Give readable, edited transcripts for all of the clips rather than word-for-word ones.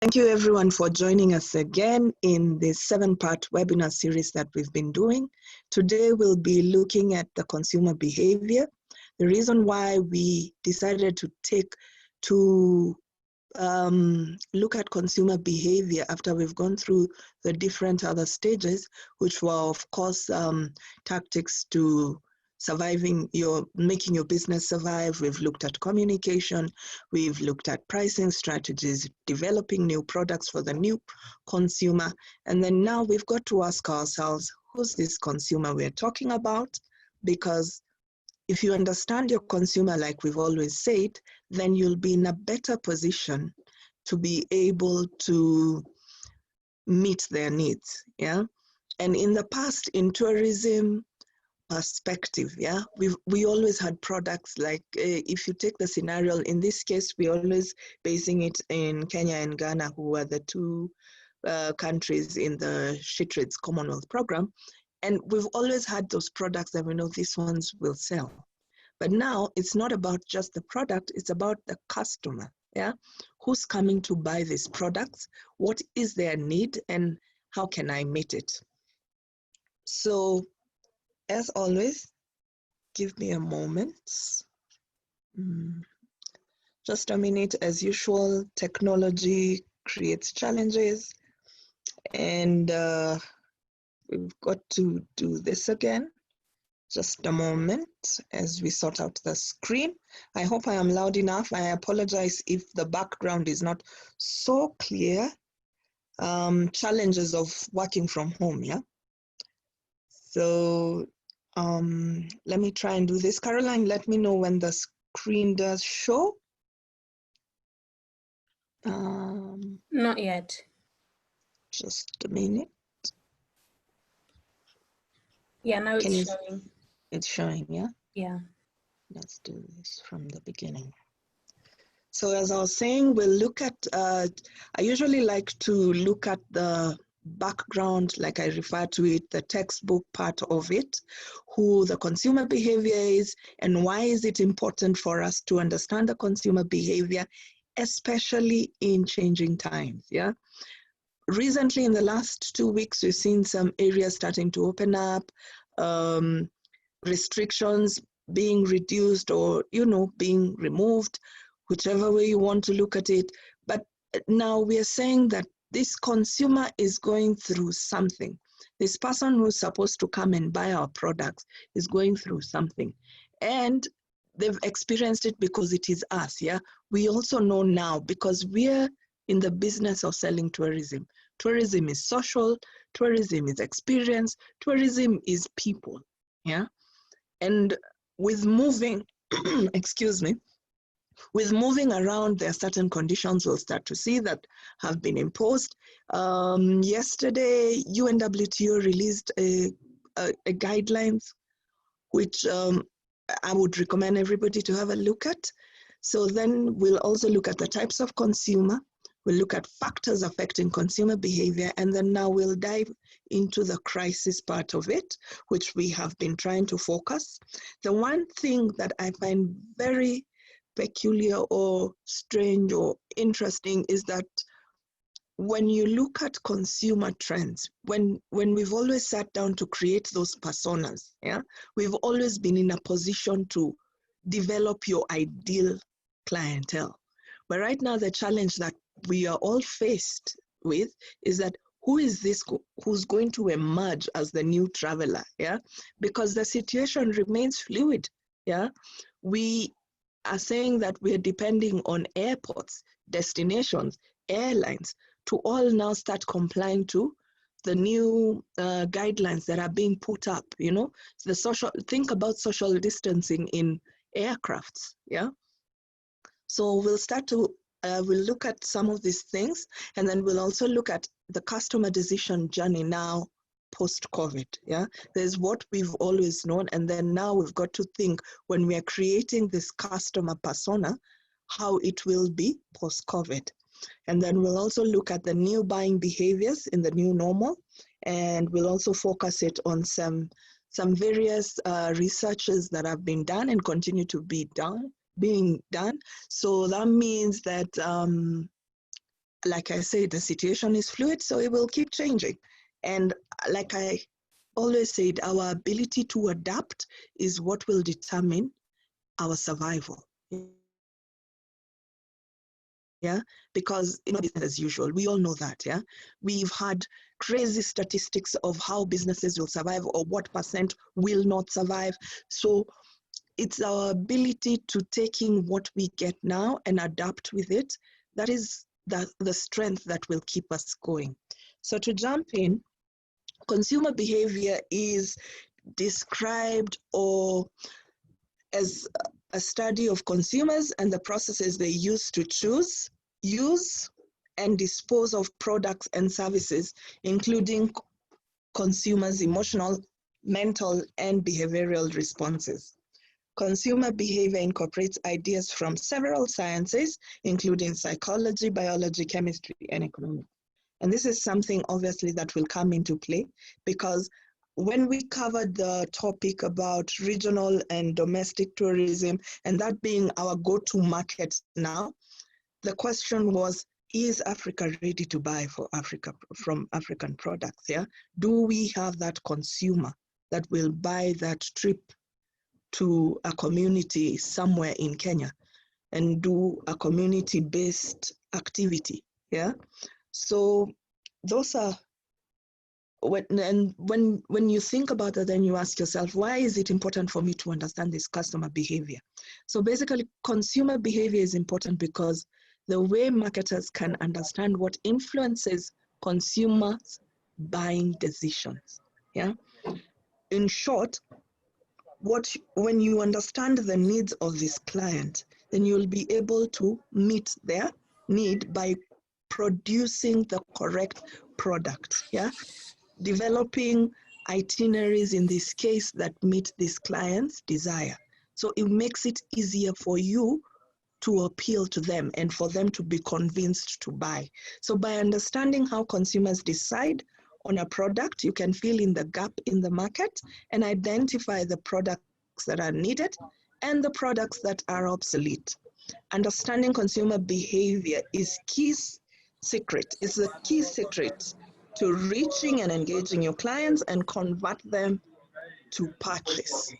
Thank you everyone for joining us again in this 7-part webinar series that we've been doing. Today we'll be looking at the consumer behavior. The reason why we decided to look at consumer behavior after we've gone through the different other stages, which were of course tactics to making your business survive. We've looked at communication, we've looked at pricing strategies, developing new products for the new consumer, and then now we've got to ask ourselves, who's this consumer we're talking about? Because if you understand your consumer, like we've always said, then you'll be in a better position to be able to meet their needs, yeah? And in the past, in tourism perspective, yeah, we always had products like, if you take the scenario, in this case, we're always basing it in Kenya and Ghana, who are the two countries in the Shetrade's Commonwealth program. And we've always had those products that we know these ones will sell. But now it's not about just the product, it's about the customer, yeah? Who's coming to buy these products? What is their need and how can I meet it? So, as always, give me a moment. Just a minute. As usual, technology creates challenges, and we've got to do this again. Just a moment as we sort out the screen. I hope I am loud enough. I apologize if the background is not so clear. Challenges of working from home, yeah? So let me try and do this. Caroline, let me know when the screen does show. Not yet. Just a minute. Yeah, now it's showing. It's showing, yeah? Yeah. Let's do this from the beginning. So as I was saying, we'll look at, I usually like to look at the background, like I refer to it, the textbook part of it, who the consumer behavior is, and why is it important for us to understand the consumer behavior, especially in changing times, yeah? Recently, in the last 2 weeks, we've seen some areas starting to open up, restrictions being reduced or, being removed, whichever way you want to look at it. But now we are saying that this consumer is going through something. This person who's supposed to come and buy our products is going through something. And they've experienced it because it is us, yeah? We also know now because we're in the business of selling tourism. Tourism is social, tourism is experience, tourism is people, yeah? And with moving, excuse me, with moving around, there are certain conditions we'll start to see that have been imposed. Yesterday, UNWTO released a guidelines, which I would recommend everybody to have a look at. So then we'll also look at the types of consumer, we'll look at factors affecting consumer behavior, and then now we'll dive into the crisis part of it, which we have been trying to focus. The one thing that I find very peculiar or strange or interesting is that when you look at consumer trends, when we've always sat down to create those personas, yeah, we've always been in a position to develop your ideal clientele. But right now, the challenge that we are all faced with is that who is this who's going to emerge as the new traveler, yeah? Because the situation remains fluid, yeah? We are saying that we're depending on airports, destinations, airlines to all now start complying to the new guidelines that are being put up, think about social distancing in aircrafts, yeah? So we'll start to, we'll look at some of these things, and then we'll also look at the customer decision journey now post-COVID, yeah? There's what we've always known, and then now we've got to think when we are creating this customer persona, how it will be post-COVID. And then we'll also look at the new buying behaviors in the new normal, and we'll also focus it on some various researches that have been done and continue to be being done. So that means that like I say, the situation is fluid, so it will keep changing. And like I always said, our ability to adapt is what will determine our survival. Yeah, because business as usual, we all know that. Yeah, we've had crazy statistics of how businesses will survive or what percent will not survive. So it's our ability to take in what we get now and adapt with it. That is the strength that will keep us going. So to jump in, consumer behavior is described or as a study of consumers and the processes they use to choose, use, and dispose of products and services, including consumers' emotional, mental, and behavioral responses. Consumer behavior incorporates ideas from several sciences, including psychology, biology, chemistry, and economics. And this is something obviously that will come into play because when we covered the topic about regional and domestic tourism, and that being our go-to market now, the question was, is Africa ready to buy from African products? Yeah, do we have that consumer that will buy that trip to a community somewhere in Kenya and do a community-based activity? Yeah, so those are when you think about it, then you ask yourself, why is it important for me to understand this customer behavior? So basically, consumer behavior is important because the way marketers can understand what influences consumers' buying decisions. Yeah. In short, when you understand the needs of this client, then you'll be able to meet their need by producing the correct product. Yeah. Developing itineraries in this case that meet this client's desire. So it makes it easier for you to appeal to them and for them to be convinced to buy. So by understanding how consumers decide on a product, you can fill in the gap in the market and identify the products that are needed and the products that are obsolete. Understanding consumer behavior is the key secret to reaching and engaging your clients and convert them to purchase.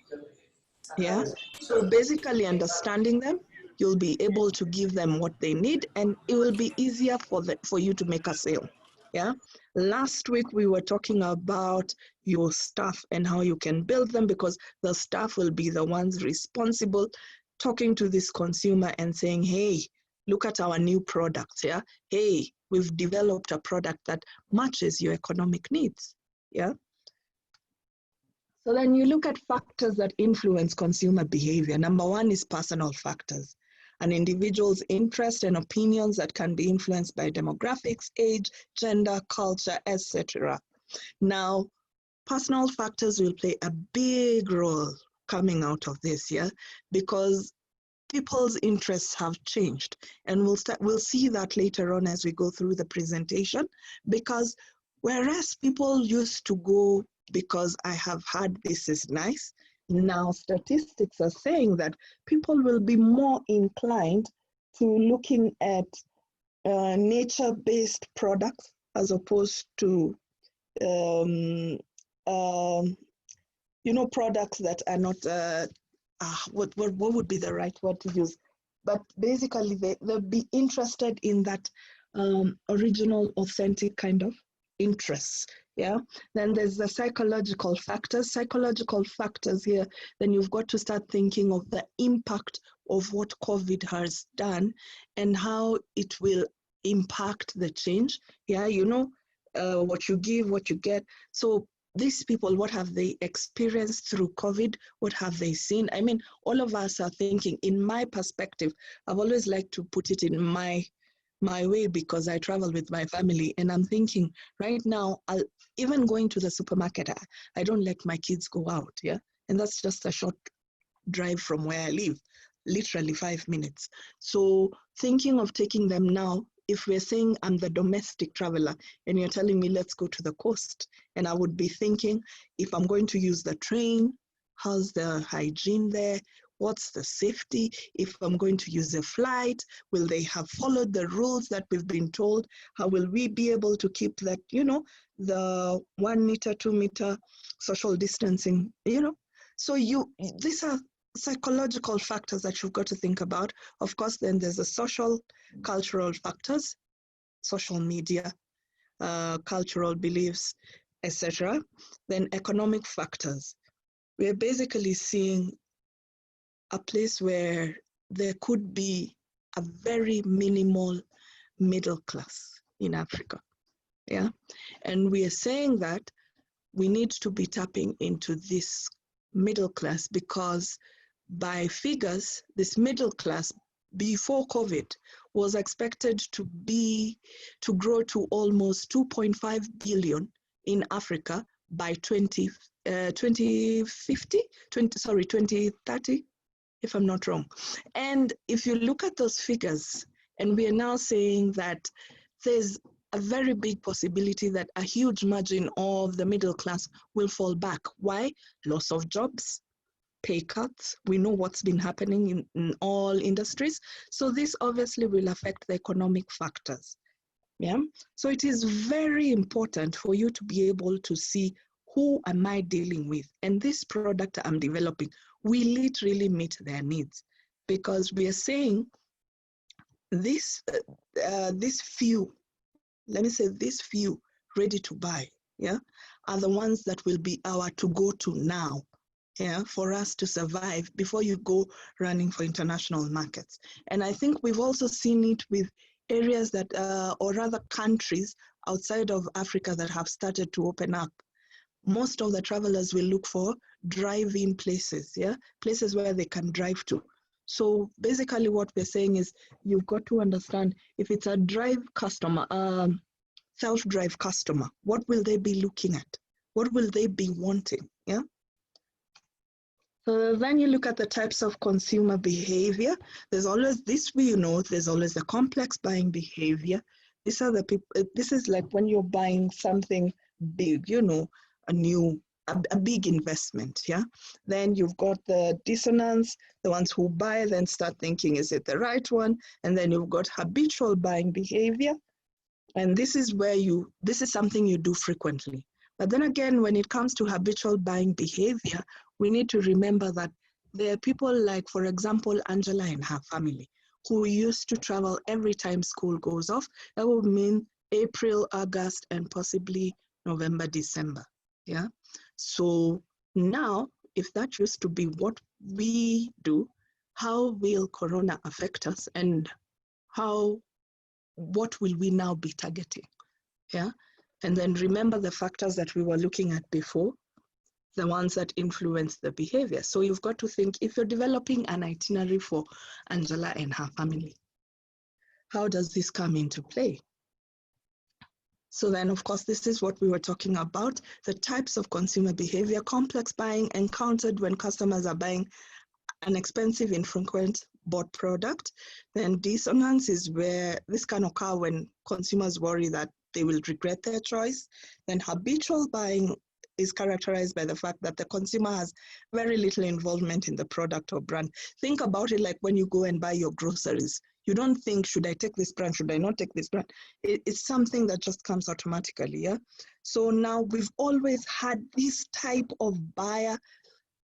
Yeah. So basically understanding them, you'll be able to give them what they need and it will be easier for you to make a sale. Yeah. Last week we were talking about your staff and how you can build them because the staff will be the ones responsible talking to this consumer and saying, hey, look at our new product. Yeah. Hey, we've developed a product that matches your economic needs. Yeah. So then you look at factors that influence consumer behavior. Number one is personal factors. An individual's interests and opinions that can be influenced by demographics, age, gender, culture, etc. Now, personal factors will play a big role coming out of this, yeah, because people's interests have changed, and we'll see that later on as we go through the presentation. Because whereas people used to go because I have heard this is nice, now statistics are saying that people will be more inclined to looking at nature-based products as opposed to products that are not what would be the right word to use? But basically, they'll be interested in that original, authentic kind of interests. Yeah. Then there's the psychological factors. Psychological factors here. Then you've got to start thinking of the impact of what COVID has done and how it will impact the change. Yeah. What you give, what you get. So these people, what have they experienced through COVID? What have they seen? I mean, all of us are thinking, in my perspective, I've always liked to put it in my way because I travel with my family, and I'm thinking right now, even going to the supermarket, I don't let my kids go out, yeah? And that's just a short drive from where I live, literally 5 minutes. So thinking of taking them now, if we're saying I'm the domestic traveler and you're telling me let's go to the coast, and I would be thinking, if I'm going to use the train, how's the hygiene there? What's the safety? If I'm going to use a flight, will they have followed the rules that we've been told? How will we be able to keep that, the 1 meter, 2 meter social distancing, So these are psychological factors that you've got to think about. Of course, then there's the social, cultural factors, social media, cultural beliefs, etc. Then economic factors. We're basically seeing a place where there could be a very minimal middle class in Africa. Yeah. And we are saying that we need to be tapping into this middle class because by figures, this middle class before COVID was expected to grow to almost 2.5 billion in Africa by 2030, if I'm not wrong. And if you look at those figures, and we are now saying that there's a very big possibility that a huge margin of the middle class will fall back. Why? Loss of jobs, pay cuts. We know what's been happening in all industries. So this obviously will affect the economic factors. Yeah. So it is very important for you to be able to see who am I dealing with? And this product I'm developing, will it really meet their needs? Because we are saying this few, let me say this few ready to buy, yeah, are the ones that will be our to go to now, yeah, for us to survive before you go running for international markets. And I think we've also seen it with areas that, or rather countries outside of Africa that have started to open up. Most of the travelers will look for drive-in places, yeah, places where they can drive to. So basically what we're saying is you've got to understand if it's a drive customer, self-drive customer, what will they be looking at? What will they be wanting, yeah? So then you look at the types of consumer behavior. There's always this, there's always the complex buying behavior. These are the people, this is like when you're buying something big, a big investment, yeah? Then you've got the dissonance, the ones who buy then start thinking, is it the right one? And then you've got habitual buying behavior. And this is where this is something you do frequently. But then again, when it comes to habitual buying behavior, we need to remember that there are people like, for example, Angela and her family, who used to travel every time school goes off. That would mean April, August, and possibly November, December, yeah? So now, if that used to be what we do, how will Corona affect us and what will we now be targeting, yeah? And then remember the factors that we were looking at before, the ones that influence the behavior. So you've got to think, if you're developing an itinerary for Angela and her family, how does this come into play? So then, of course, this is what we were talking about, the types of consumer behavior. Complex buying encountered when customers are buying an expensive, infrequent bought product. Then dissonance is where this can occur when consumers worry that they will regret their choice. Then habitual buying is characterized by the fact that the consumer has very little involvement in the product or brand. Think about it like when you go and buy your groceries. You don't think, should I take this brand? Should I not take this brand? It's something that just comes automatically, yeah? So now we've always had this type of buyer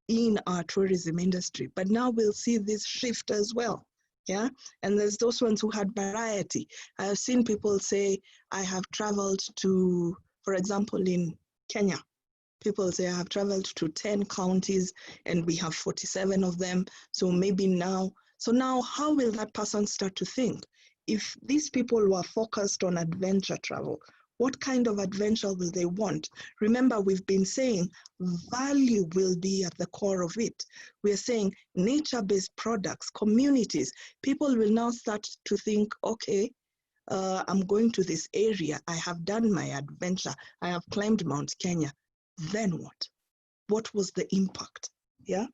in our tourism industry, but now we'll see this shift as well, yeah? And there's those ones who had variety. I have seen people say, I have traveled to, for example, in Kenya, people say, I have traveled to 10 counties and we have 47 of them. So maybe now, how will that person start to think? If these people were focused on adventure travel, what kind of adventure will they want? Remember, we've been saying value will be at the core of it. We're saying nature-based products, communities. People will now start to think, okay, I'm going to this area. I have done my adventure. I have climbed Mount Kenya. Then what? What was the impact? Yeah.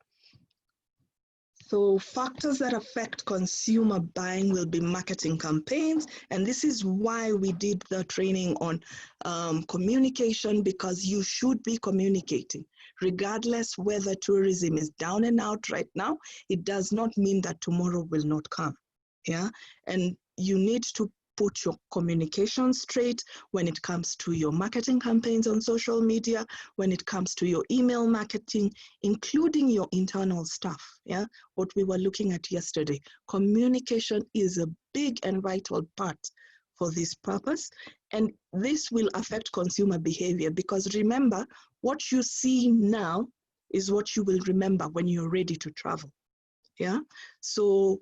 So factors that affect consumer buying will be marketing campaigns. And this is why we did the training on communication, because you should be communicating. Regardless whether tourism is down and out right now, it does not mean that tomorrow will not come. Yeah. And you need to put your communication straight when it comes to your marketing campaigns on social media, when it comes to your email marketing, including your internal stuff. Yeah, what we were looking at yesterday. Communication is a big and vital part for this purpose, and this will affect consumer behavior, because remember, what you see now is what you will remember when you're ready to travel. Yeah, so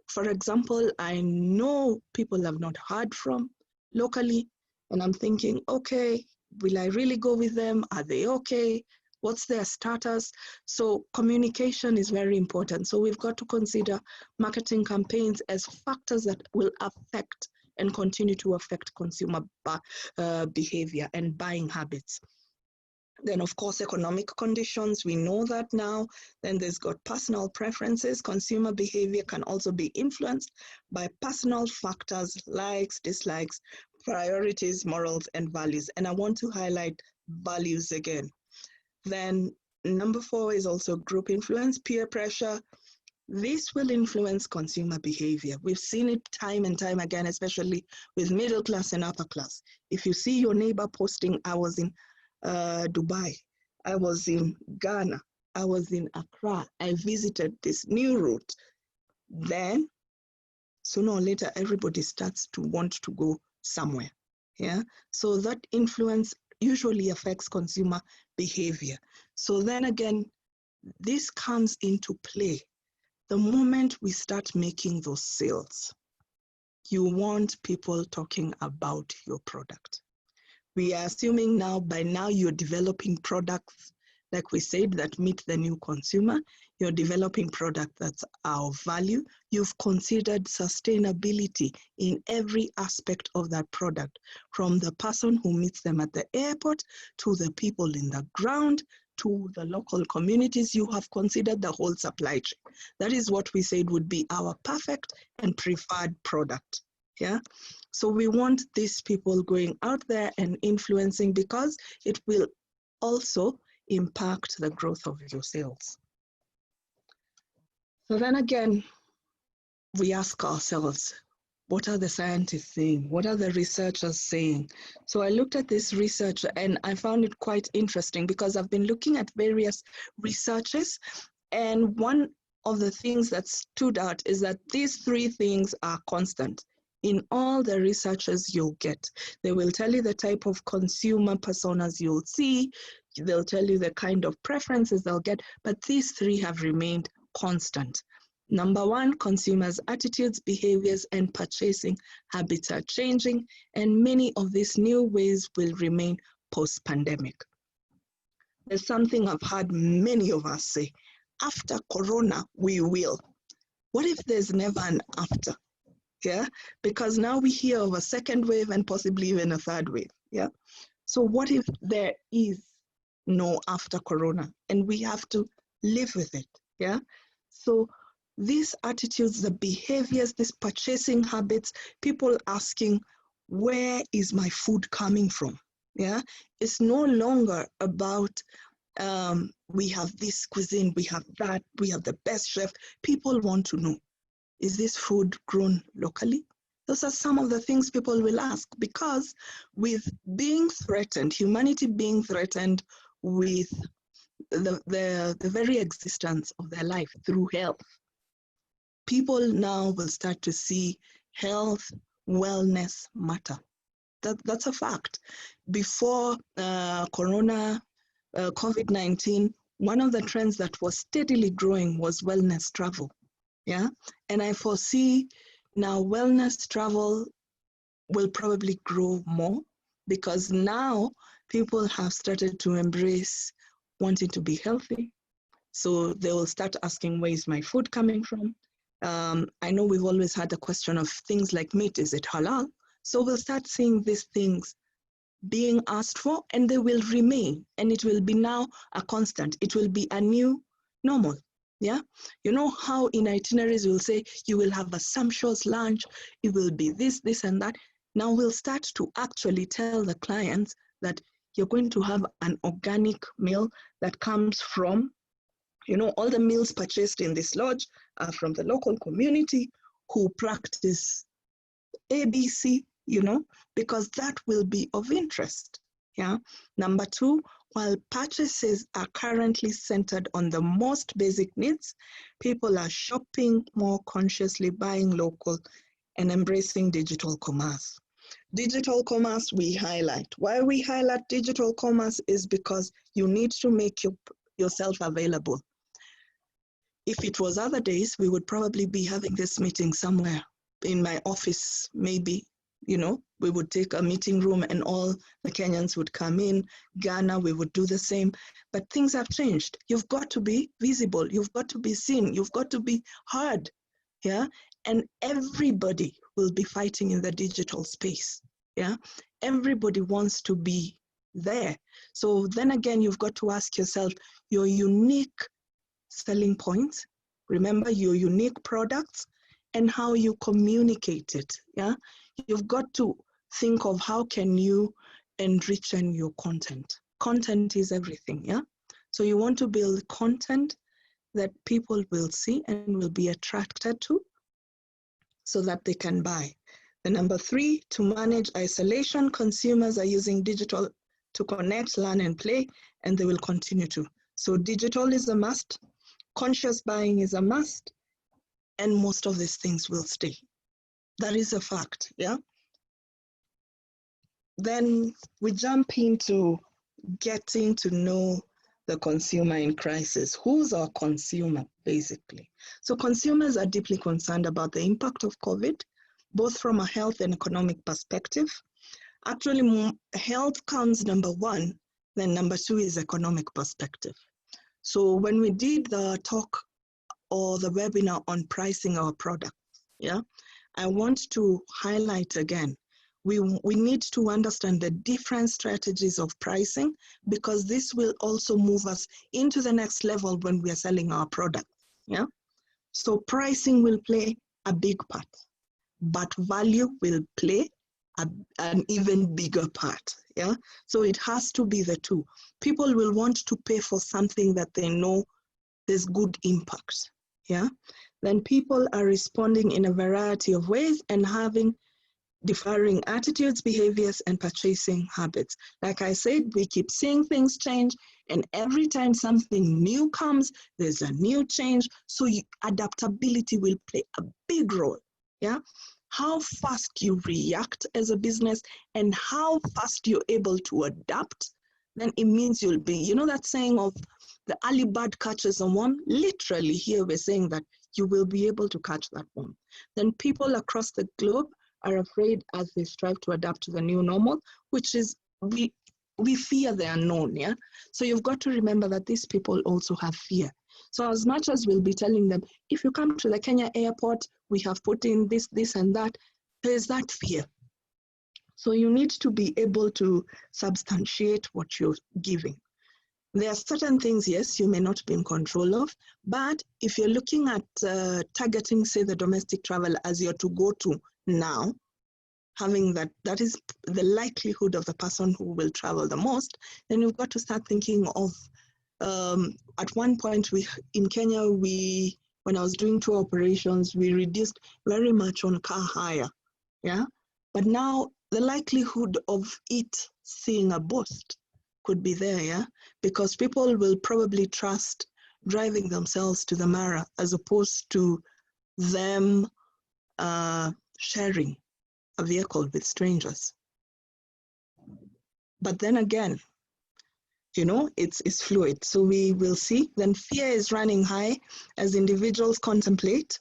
for example, I know people have not heard from locally, and I'm thinking, okay, will I really go with them? Are they okay? What's their status? So communication is very important. So we've got to consider marketing campaigns as factors that will affect and continue to affect consumer behavior and buying habits. Then, of course, economic conditions, we know that now. Then there's got personal preferences. Consumer behavior can also be influenced by personal factors, likes, dislikes, priorities, morals, and values. And I want to highlight values again. Then number 4 is also group influence, peer pressure. This will influence consumer behavior. We've seen it time and time again, especially with middle class and upper class. If you see your neighbor posting, I was in Dubai, I was in Ghana, I was in Accra, I visited this new route, then sooner or later everybody starts to want to go somewhere. Yeah, so that influence usually affects consumer behavior. So then again, this comes into play the moment we start making those sales. You want people talking about your product. We are assuming now, by now, you're developing products, like we said, that meet the new consumer. You're developing product that's our value. You've considered sustainability in every aspect of that product, from the person who meets them at the airport, to the people in the ground, to the local communities. You have considered the whole supply chain. That is what we said would be our perfect and preferred product. Yeah. So we want these people going out there and influencing, because it will also impact the growth of your sales. So then again, we ask ourselves, what are the scientists saying? What are the researchers saying? So I looked at this research and I found it quite interesting, because I've been looking at various researches, and one of the things that stood out is that these 3 things are constant in all the researches you'll get. They will tell you the type of consumer personas you'll see, they'll tell you the kind of preferences they'll get, but these 3 have remained constant. Number 1, consumers' attitudes, behaviors, and purchasing habits are changing, and many of these new ways will remain post-pandemic. There's something I've heard many of us say, after Corona, we will. What if there's never an after? Yeah, because now we hear of a second wave and possibly even a third wave. Yeah, so what if there is no after Corona and we have to live with it? Yeah, so these attitudes, the behaviors, these purchasing habits, people asking, where is my food coming from? Yeah, it's no longer about we have this cuisine, we have that, we have the best chef. People want to know, is this food grown locally? Those are some of the things people will ask, because with being threatened, humanity being threatened with the very existence of their life through health, people now will start to see health, wellness matter. That's a fact. Before COVID-19, one of the trends that was steadily growing was wellness travel. Yeah, and I foresee now wellness travel will probably grow more, because now people have started to embrace wanting to be healthy. So they will start asking, where is my food coming from? I know we've always had the question of things like meat, is it halal? So we'll start seeing these things being asked for, and they will remain, and it will be now a constant. It will be a new normal. Yeah, you know how in itineraries we'll say you will have a sumptuous lunch, it will be this, this, and that. Now we'll start to actually tell the clients that you're going to have an organic meal that comes from, you know, all the meals purchased in this lodge are from the local community who practice ABC, you know, because that will be of interest. Yeah. Number two, while purchases are currently centered on the most basic needs, people are shopping more consciously, buying local, and embracing digital commerce. Digital commerce we highlight. Why we highlight digital commerce is because you need to make yourself available. If it was other days, we would probably be having this meeting somewhere in my office, maybe, you know, we would take a meeting room and all the Kenyans would come in. Ghana, we would do the same. But things have changed. You've got to be visible. You've got to be seen. You've got to be heard. Yeah. And everybody will be fighting in the digital space. Yeah. Everybody wants to be there. So then again, you've got to ask yourself your unique selling points. Remember your unique products and how you communicate it. Yeah, you've got to think of how can you enrich your content. Content is everything. Yeah, so you want to build content that people will see and will be attracted to so that they can buy. The number three, to manage isolation, consumers are using digital to connect, learn, and play, and they will continue to. So digital is a must. Conscious buying is a must, and most of these things will stay. That is a fact, yeah? Then we jump into getting to know the consumer in crisis. Who's our consumer, basically? So consumers are deeply concerned about the impact of COVID, both from a health and economic perspective. Actually, health comes number one, then number two is economic perspective. So when we did the talk or the webinar on pricing our products, yeah, I want to highlight again, we need to understand the different strategies of pricing, because this will also move us into the next level when we are selling our products, yeah. So pricing will play a big part, but value will play an even bigger part, yeah. So it has to be the two. People will want to pay for something that they know there's good impact, yeah. Then people are responding in a variety of ways and having differing attitudes, behaviors, and purchasing habits. Like I said, we keep seeing things change, and every time something new comes, there's a new change. So adaptability will play a big role, yeah? How fast you react as a business and how fast you're able to adapt, then it means you'll be, you know that saying of the early bird catches a worm? Literally here we're saying that you will be able to catch that worm. Then people across the globe are afraid as they strive to adapt to the new normal, which is we fear the unknown, yeah? So you've got to remember that these people also have fear. So as much as we'll be telling them, if you come to the Kenya airport, we have put in this, this, and that, there's that fear. So you need to be able to substantiate what you're giving. There are certain things, yes, you may not be in control of, but if you're looking at targeting, say, the domestic travel as your to-go-to now, having that is the likelihood of the person who will travel the most, then you've got to start thinking of, at one point in Kenya, when I was doing tour operations, we reduced very much on car hire, yeah? But now the likelihood of it seeing a boost could be there, yeah? Because people will probably trust driving themselves to the Mara as opposed to them sharing a vehicle with strangers. But then again, you know, it's fluid. So we will see. Then fear is running high as individuals contemplate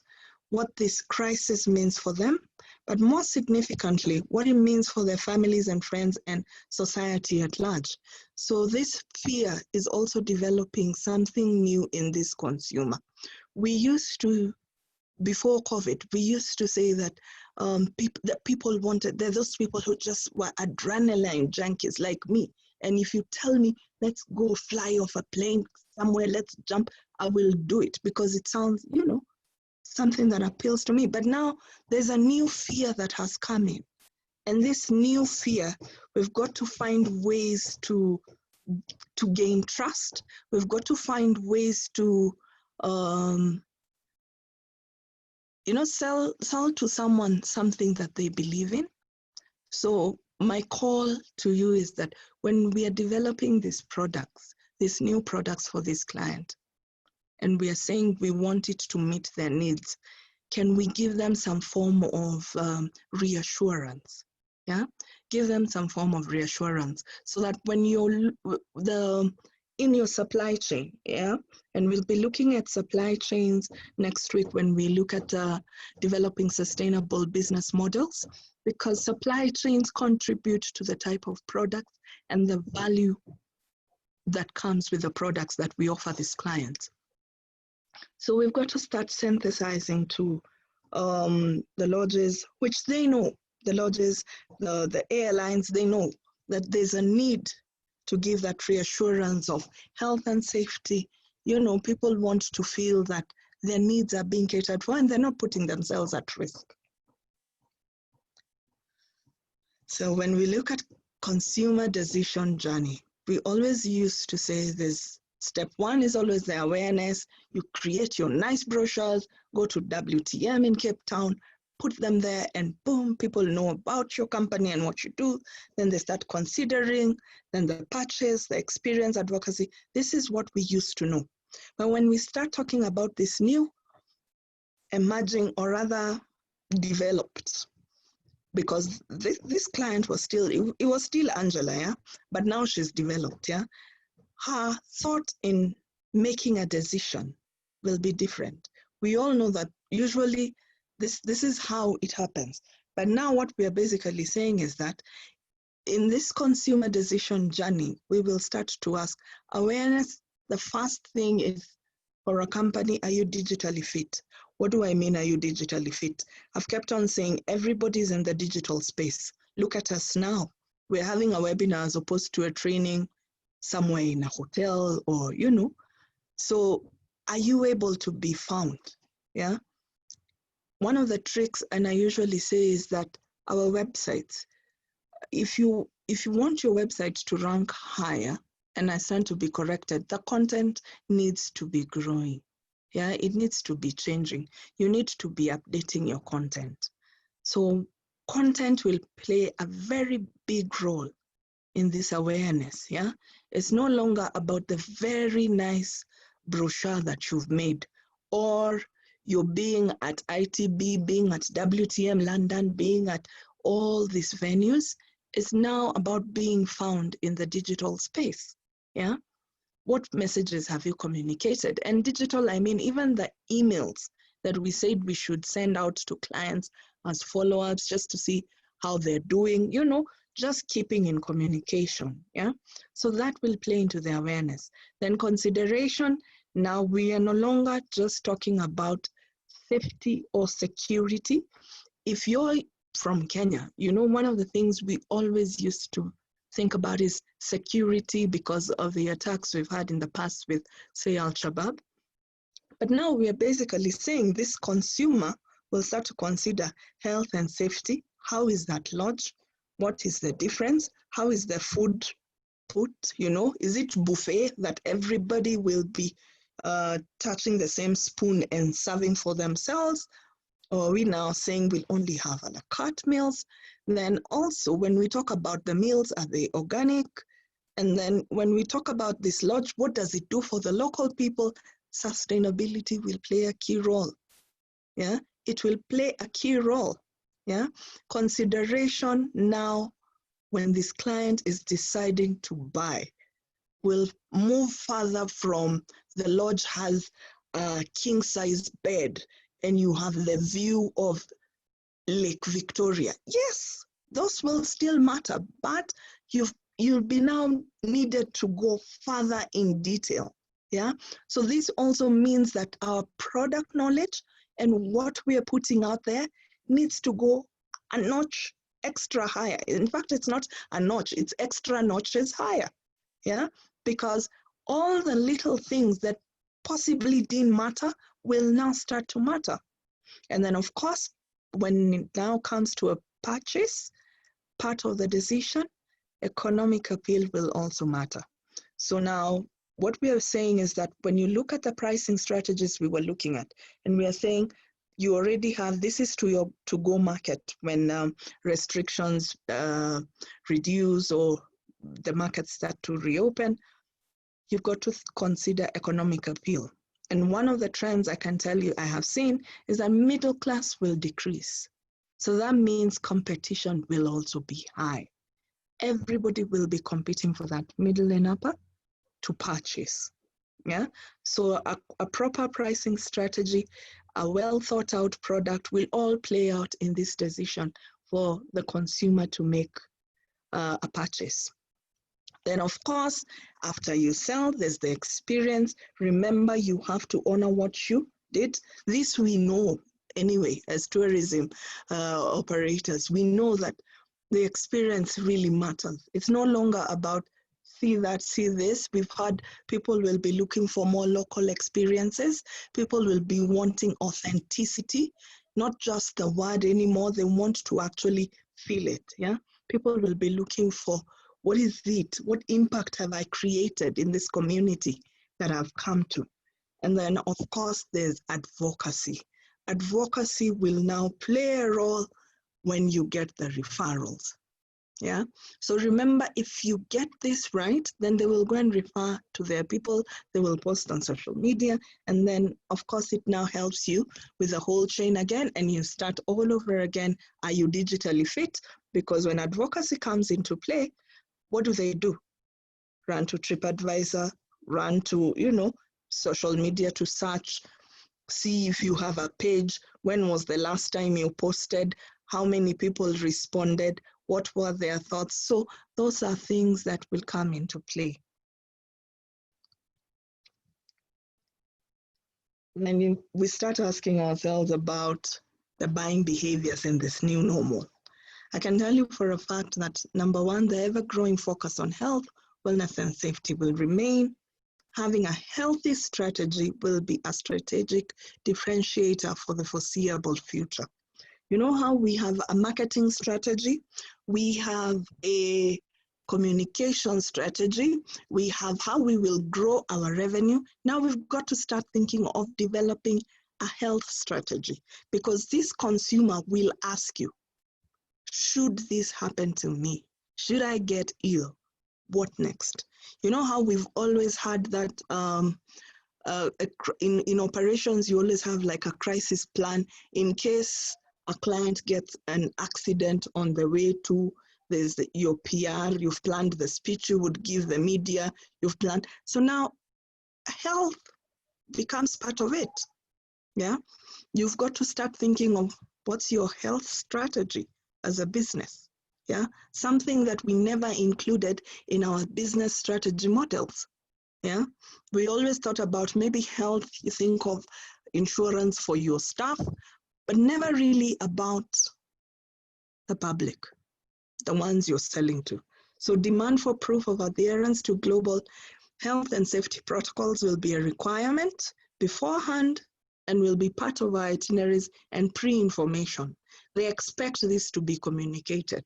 what this crisis means for them, but more significantly, what it means for their families and friends and society at large. So this fear is also developing something new in this consumer. We used to, before COVID, we used to say that people wanted, there are those people who just were adrenaline junkies like me. And if you tell me, let's go fly off a plane somewhere, let's jump, I will do it because it sounds, something that appeals to me. But now there's a new fear that has come in. And this new fear, we've got to find ways to gain trust. We've got to find ways to, sell to someone something that they believe in. So my call to you is that when we are developing these products, these new products for this client, and we are saying we want it to meet their needs, can we give them some form of reassurance? Yeah, give them some form of reassurance so that when you're in your supply chain, yeah, and we'll be looking at supply chains next week when we look at developing sustainable business models, because supply chains contribute to the type of products and the value that comes with the products that we offer these clients. So we've got to start synthesizing to the lodges, which they know, the lodges, the airlines, they know that there's a need to give that reassurance of health and safety. People want to feel that their needs are being catered for and they're not putting themselves at risk. So when we look at consumer decision journey, we always used to say this. Step one is always the awareness. You create your nice brochures, go to WTM in Cape Town, put them there, and boom, people know about your company and what you do. Then they start considering, then the purchase, the experience, advocacy. This is what we used to know. But when we start talking about this new emerging, or rather developed, because this client was still, it was still Angela, yeah? But now she's developed, yeah? Her thought in making a decision will be different. We all know that usually this is how it happens. But now what we are basically saying is that in this consumer decision journey, we will start to ask awareness. The first thing is for a company, are you digitally fit? What do I mean, are you digitally fit? I've kept on saying everybody's in the digital space. Look at us now. We're having a webinar as opposed to a training somewhere in a hotel or, So are you able to be found? Yeah. One of the tricks, and I usually say, is that our websites, if you want your website to rank higher, and I stand to be corrected, the content needs to be growing. Yeah, it needs to be changing. You need to be updating your content. So content will play a very big role in this awareness. Yeah, it's no longer about the very nice brochure that you've made, or you're being at ITB, being at WTM London, being at all these venues. It's now about being found in the digital space. Yeah, what messages have you communicated? And digital, I mean even the emails that we said we should send out to clients as follow-ups, just to see how they're doing, just keeping in communication. Yeah, so that will play into the awareness. Then consideration. Now we are no longer just talking about safety or security. If you're from Kenya, one of the things we always used to think about is security because of the attacks we've had in the past with, say, Al-Shabaab. But now we are basically saying this consumer will start to consider health and safety. How is that lodged? What is the difference? How is the food put? Is it buffet that everybody will be touching the same spoon and serving for themselves? Or are we now saying we'll only have a la carte meals? Then also when we talk about the meals, are they organic? And then when we talk about this lodge, what does it do for the local people? Sustainability will play a key role. Yeah, it will play a key role. Yeah, consideration now when this client is deciding to buy will move further from the lodge has a king size bed and you have the view of Lake Victoria. Yes, those will still matter, but you'll be now needed to go further in detail. Yeah, so this also means that our product knowledge and what we are putting out there needs to go a notch extra higher. In fact, it's not a notch, it's extra notches higher. Yeah, because all the little things that possibly didn't matter will now start to matter. And then, of course, when it now comes to a purchase, part of the decision, economic appeal will also matter. So now what we are saying is that when you look at the pricing strategies we were looking at, and we are saying you already have, this is to your to-go market when restrictions reduce or the markets start to reopen, you've got to consider economic appeal. And one of the trends I can tell you I have seen is that middle class will decrease. So that means competition will also be high. Everybody will be competing for that middle and upper to purchase. Yeah. So a proper pricing strategy, a well thought out product will all play out in this decision for the consumer to make a purchase. Then, of course, after you sell, there's the experience. Remember, you have to honor what you did. This we know anyway, as tourism operators, we know that the experience really matters. It's no longer about see that, see this. We've heard people will be looking for more local experiences. People will be wanting authenticity, not just the word anymore. They want to actually feel it. Yeah, people will be looking for what is it? What impact have I created in this community that I've come to? And then, of course, there's advocacy. Advocacy will now play a role when you get the referrals. Yeah. So remember, if you get this right, then they will go and refer to their people. They will post on social media. And then, of course, it now helps you with the whole chain again. And you start all over again. Are you digitally fit? Because when advocacy comes into play, what do? Run to TripAdvisor, run to, social media to search, see if you have a page. When was the last time you posted? How many people responded? What were their thoughts? So those are things that will come into play. And then we start asking ourselves about the buying behaviors in this new normal. I can tell you for a fact that number one, the ever-growing focus on health, wellness, and safety will remain. Having a healthy strategy will be a strategic differentiator for the foreseeable future. You know how we have a marketing strategy, we have a communication strategy, we have how we will grow our revenue. Now we've got to start thinking of developing a health strategy, because this consumer will ask you, should this happen to me? Should I get ill? What next? You know how we've always had that in operations, you always have like a crisis plan in case a client gets an accident on the way to, there's your PR, you've planned the speech you would give the media, you've planned. So now health becomes part of it. Yeah, you've got to start thinking of what's your health strategy as a business. Yeah, something that we never included in our business strategy models. Yeah, we always thought about maybe health, you think of insurance for your staff, but never really about the public, the ones you're selling to. So demand for proof of adherence to global health and safety protocols will be a requirement beforehand and will be part of our itineraries and pre-information. They expect this to be communicated.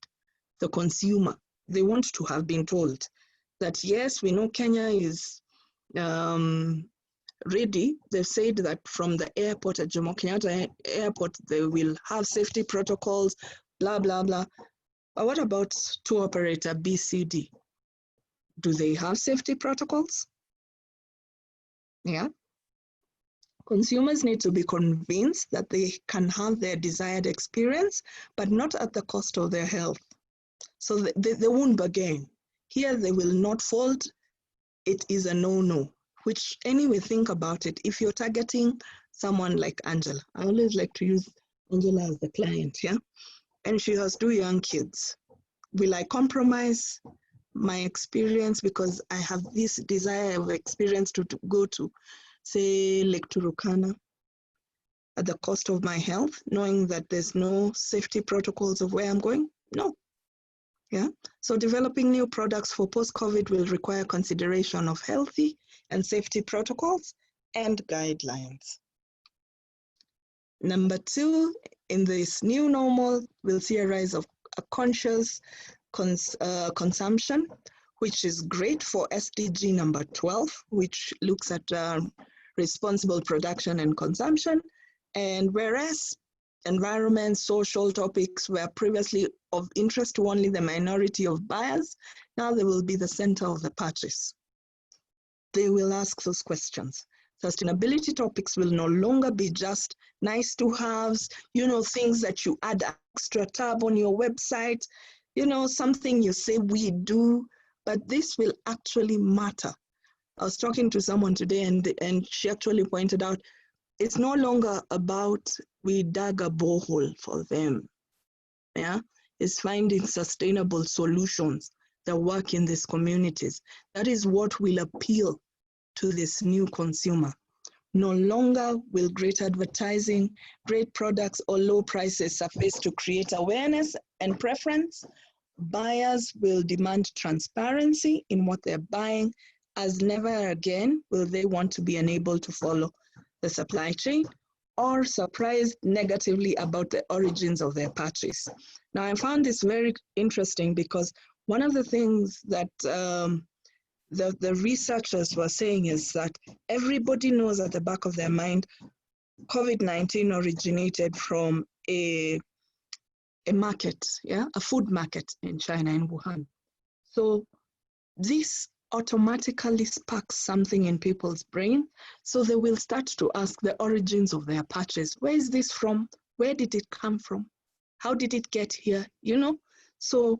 The consumer, they want to have been told that, yes, we know Kenya is ready. They've said that from the airport at Jomo Kenyatta Airport, they will have safety protocols, blah, blah, blah. But what about tour operator BCD? Do they have safety protocols? Yeah. Consumers need to be convinced that they can have their desired experience, but not at the cost of their health. So they won't bargain. Here they will not fold. It is a no-no, which anyway, think about it. If you're targeting someone like Angela, I always like to use Angela as the client, yeah? And she has 2 young kids. Will I compromise my experience because I have this desire of experience to go to, say, Lake Turkana at the cost of my health, knowing that there's no safety protocols of where I'm going? No. Yeah. So developing new products for post-COVID will require consideration of healthy and safety protocols and guidelines. Number two, in this new normal, we'll see a rise of a conscious consumption, which is great for SDG number 12, which looks at responsible production and consumption. And whereas environment, social topics were previously of interest to only the minority of buyers, now they will be the center of the purchase. They will ask those questions. Sustainability topics will no longer be just nice to haves, things that you add extra tab on your website, something you say we do, but this will actually matter. I was talking to someone today and she actually pointed out it's no longer about we dug a borehole for them. Yeah, it's finding sustainable solutions that work in these communities. That is what will appeal to this new consumer. No longer will great advertising, great products, or low prices suffice to create awareness and preference. Buyers will demand transparency in what they're buying, as never again will they want to be unable to follow the supply chain or surprised negatively about the origins of their purchase. Now, I found this very interesting because one of the things that the researchers were saying is that everybody knows at the back of their mind, COVID-19 originated from a market, a food market in China, in Wuhan. So this automatically sparks something in people's brain. So they will start to ask the origins of their purchase. Where is this from? Where did it come from? How did it get here? So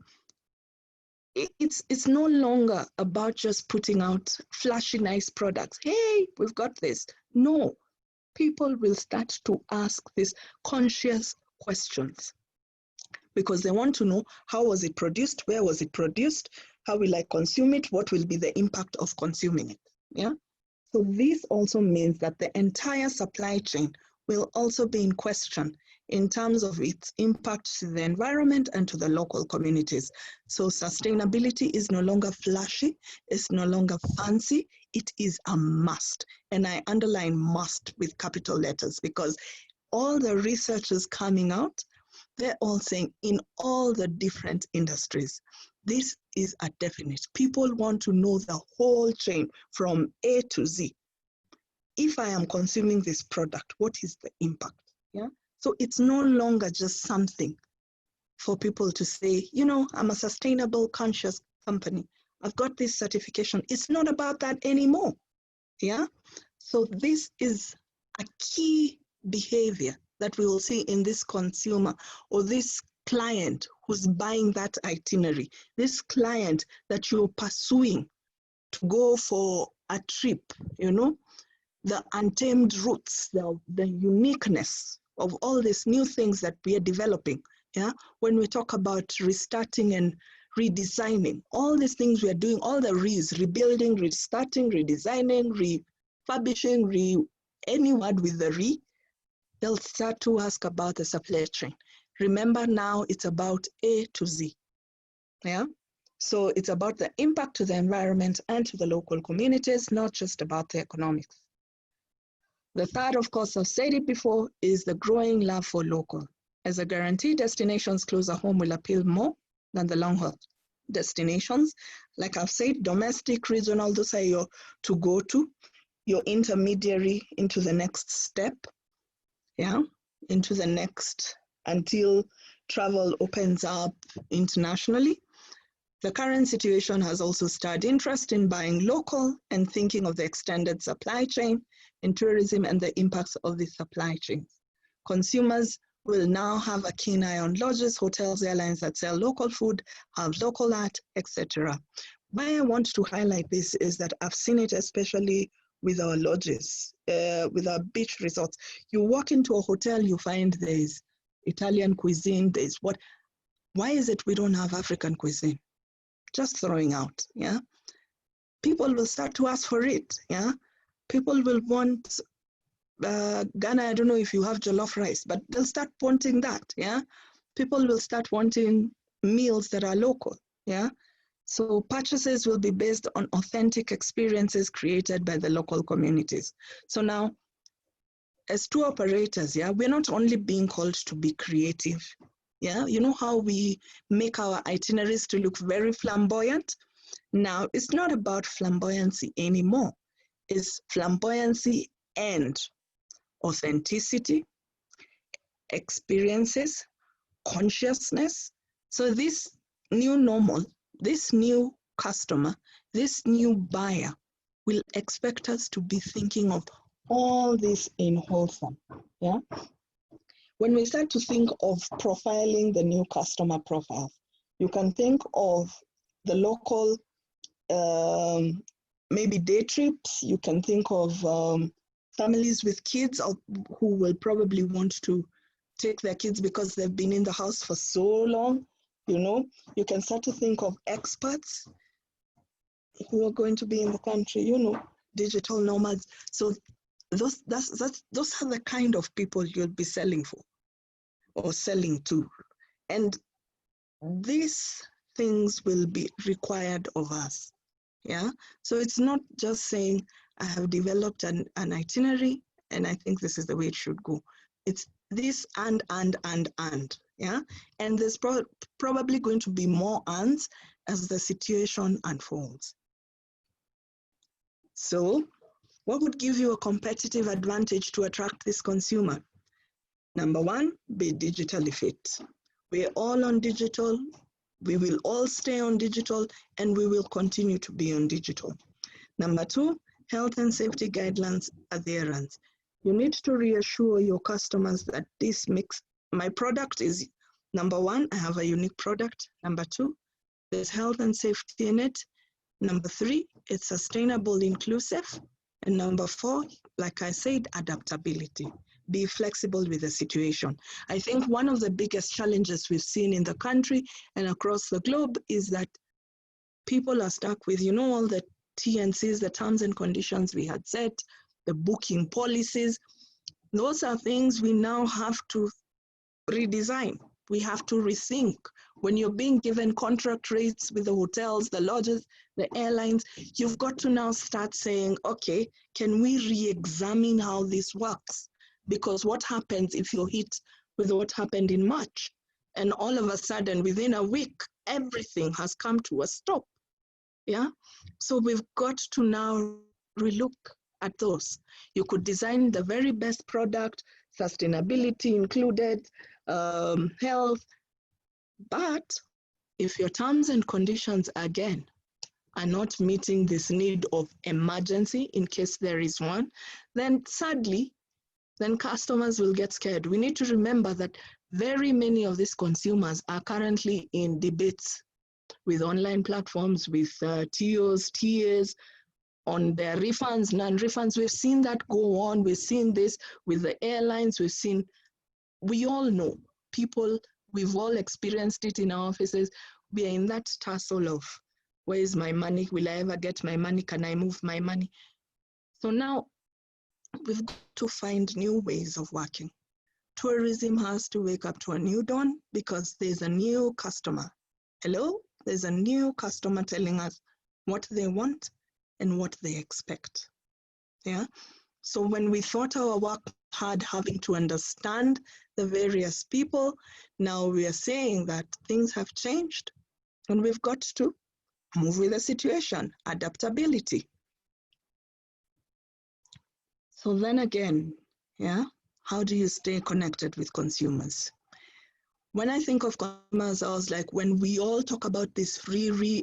it's no longer about just putting out flashy, nice products. Hey, we've got this. No, people will start to ask these conscious questions because they want to know, how was it produced? Where was it produced? How will I consume it? What will be the impact of consuming it? Yeah. So this also means that the entire supply chain will also be in question in terms of its impact to the environment and to the local communities. So sustainability is no longer flashy, it's no longer fancy, it is a must. And I underline must with capital letters because all the research is coming out, they're all saying in all the different industries, this is a definite. People want to know the whole chain from A to Z. If I am consuming this product, what is the impact? Yeah. So it's no longer just something for people to say, I'm a sustainable, conscious company. I've got this certification. It's not about that anymore. Yeah. So this is a key behavior that we will see in this consumer or this client who's buying that itinerary, this client that you're pursuing to go for a trip, the untamed roots, the uniqueness of all these new things that we are developing. Yeah, when we talk about restarting and redesigning, all these things we are doing, all the rebuilding, restarting, redesigning, refurbishing, any word with the they'll start to ask about the supply chain. Remember now it's about A to Z. Yeah, so it's about the impact to the environment and to the local communities, not just about the economics. The third, of course, I've said it before, is the growing love for local. As a guarantee, destinations closer home will appeal more than the long-haul destinations. Like I've said, domestic, regional, those are your to go to, your intermediary into the next step, into the next, until travel opens up internationally. The current situation has also stirred interest in buying local and thinking of the extended supply chain in tourism and the impacts of the supply chains. Consumers will now have a keen eye on lodges, hotels, airlines that sell local food, have local art, etc. Why I want to highlight this is that I've seen it especially with our lodges, with our beach resorts. You walk into a hotel, you find there's Italian cuisine, there's what. Why is it we don't have African cuisine? Just throwing out, yeah? People will start to ask for it, yeah? People will want, Ghana, I don't know if you have jollof rice, but they'll start wanting that, yeah? People will start wanting meals that are local, yeah? So purchases will be based on authentic experiences created by the local communities. So now, as tour operators, yeah, we're not only being called to be creative. Yeah, you know how we make our itineraries to look very flamboyant? Now, it's not about flamboyancy anymore. It's flamboyancy and authenticity, experiences, consciousness. So this new normal, this new customer, this new buyer will expect us to be thinking of all this in wholesome. Yeah. When we start to think of profiling the new customer profiles, you can think of the local maybe day trips. You can think of families with kids who will probably want to take their kids because they've been in the house for so long. You know, you can start to think of experts who are going to be in the country, you know, digital nomads. So those are the kind of people you'll be selling for or selling to. And these things will be required of us. Yeah. So it's not just saying, I have developed an itinerary and I think this is the way it should go. It's this and. Yeah. And there's probably going to be more ands as the situation unfolds. So what would give you a competitive advantage to attract this consumer? Number one, be digitally fit. We're all on digital. We will all stay on digital and we will continue to be on digital. Number two, health and safety guidelines adherence. You need to reassure your customers that this mix, my product is, number one, I have a unique product. Number two, there's health and safety in it. Number three, it's sustainable, inclusive. And number four, like I said, adaptability. Be flexible with the situation. I think one of the biggest challenges we've seen in the country and across the globe is that people are stuck with, you know, all the T&Cs, the terms and conditions we had set, the booking policies. Those are things we now have to redesign. We have to rethink. When you're being given contract rates with the hotels, the lodges, the airlines, you've got to now start saying, okay, can we re-examine how this works? Because what happens if you're hit with what happened in March? And all of a sudden, within a week, everything has come to a stop. Yeah. So we've got to now relook at those. You could design the very best product, sustainability included, health, but if your terms and conditions, again, are not meeting this need of emergency in case there is one, then sadly, then customers will get scared. We need to remember that very many of these consumers are currently in debates with online platforms, with TOs, TAs, on their refunds, non-refunds. We've seen that go on. We've seen this with the airlines. We all know people, we've all experienced it in our offices. We are in that tussle of, where is my money? Will I ever get my money? Can I move my money? So now we've got to find new ways of working. Tourism has to wake up to a new dawn because there's a new customer. Hello? There's a new customer telling us what they want and what they expect. Yeah. So when we thought our work hard having to understand the various people, now we are saying that things have changed and we've got to move with the situation, adaptability. So then again, yeah, how do you stay connected with consumers? When I think of consumers, I was like, when we all talk about this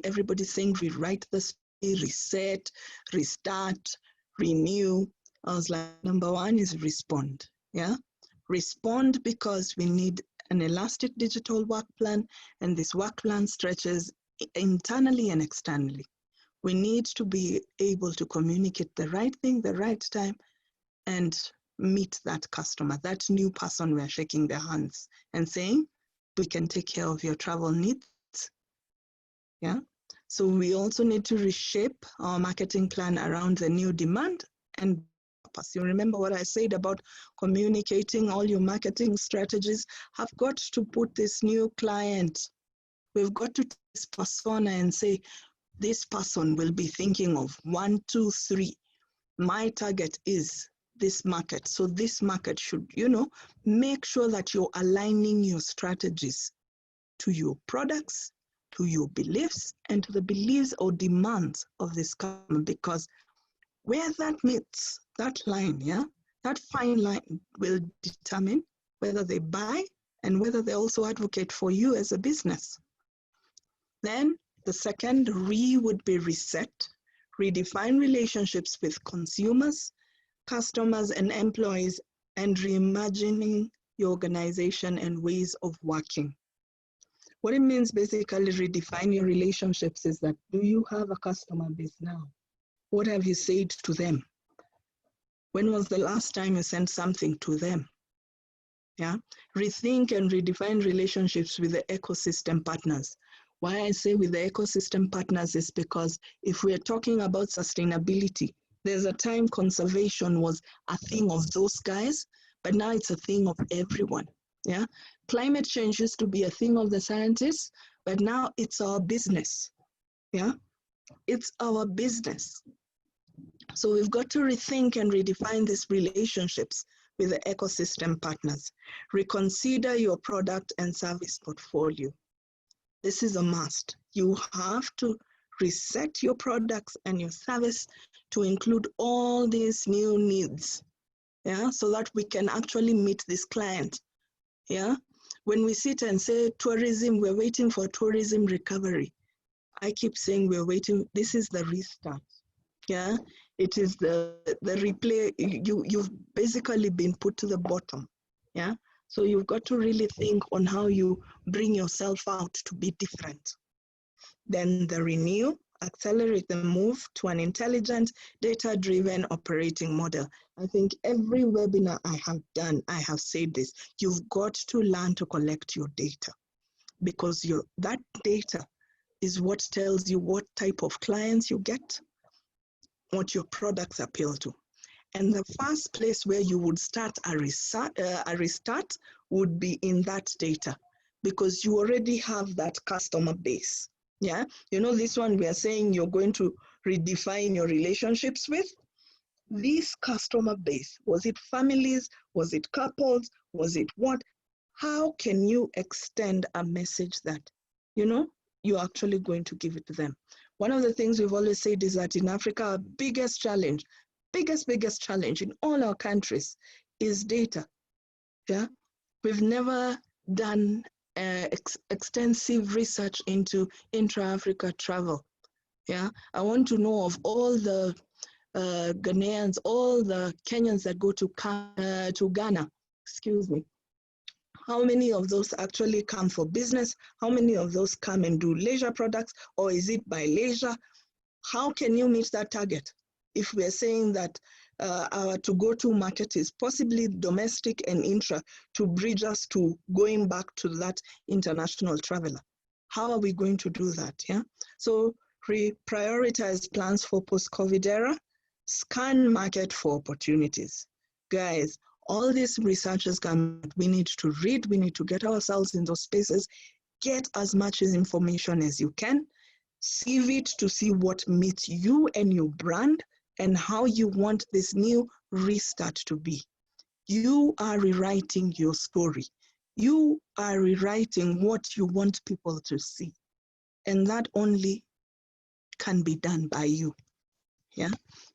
everybody's saying rewrite the story, reset, restart, renew. I was like, number one is respond. Yeah, respond because we need an elastic digital work plan, and this work plan stretches internally and externally. We need to be able to communicate the right thing, the right time, and meet that customer, that new person we're shaking their hands and saying, we can take care of your travel needs. Yeah. So we also need to reshape our marketing plan around the new demand and purpose. You remember what I said about communicating all your marketing strategies have got to put this new client we've got to take this persona and say, this person will be thinking of 1, 2, 3. My target is this market. So this market should, make sure that you're aligning your strategies to your products, to your beliefs, and to the beliefs or demands of this customer, because where that meets that line, that fine line will determine whether they buy and whether they also advocate for you as a business. Then the second would be reset, redefine relationships with consumers, customers, and employees, and reimagining your organization and ways of working. What it means basically redefine your relationships is that, do you have a customer base now? What have you said to them? When was the last time you sent something to them? Yeah, rethink and redefine relationships with the ecosystem partners. Why I say with the ecosystem partners is because if we are talking about sustainability, there's a time conservation was a thing of those guys, but now it's a thing of everyone. Yeah, climate change used to be a thing of the scientists, but now it's our business. Yeah, it's our business. So we've got to rethink and redefine these relationships with the ecosystem partners. Reconsider your product and service portfolio. This is a must. You have to reset your products and your service to include all these new needs, so that we can actually meet this client. When we sit and say tourism, we're waiting for tourism recovery. I keep saying we're waiting. This is the restart. It is the replay. You've basically been put to the bottom. So you've got to really think on how you bring yourself out to be different. Then the renew, accelerate the move to an intelligent, data-driven operating model. I think every webinar I have done, I have said this. You've got to learn to collect your data, because that data is what tells you what type of clients you get, what your products appeal to. And the first place where you would start a restart would be in that data, because you already have that customer base. This one we are saying you're going to redefine your relationships with. This customer base, was it families? Was it couples? Was it what? How can you extend a message that, you're actually going to give it to them? One of the things we've always said is that in Africa, our biggest challenge in all our countries is data. We've never done extensive research into intra-Africa travel. I want to know of all the Ghanaians, all the Kenyans that go to Ghana, how many of those actually come for business? How many of those come and do leisure products, or is it by leisure? How can you meet that target? If we're saying that our to-go-to market is possibly domestic and intra to bridge us to going back to that international traveler, how are we going to do that? So prioritize plans for post-COVID era, scan market for opportunities. Guys, all these researchers we need to read, we need to get ourselves in those spaces, get as much information as you can, sieve it to see what meets you and your brand, and how you want this new restart to be. You are rewriting your story. You are rewriting what you want people to see. And that only can be done by you.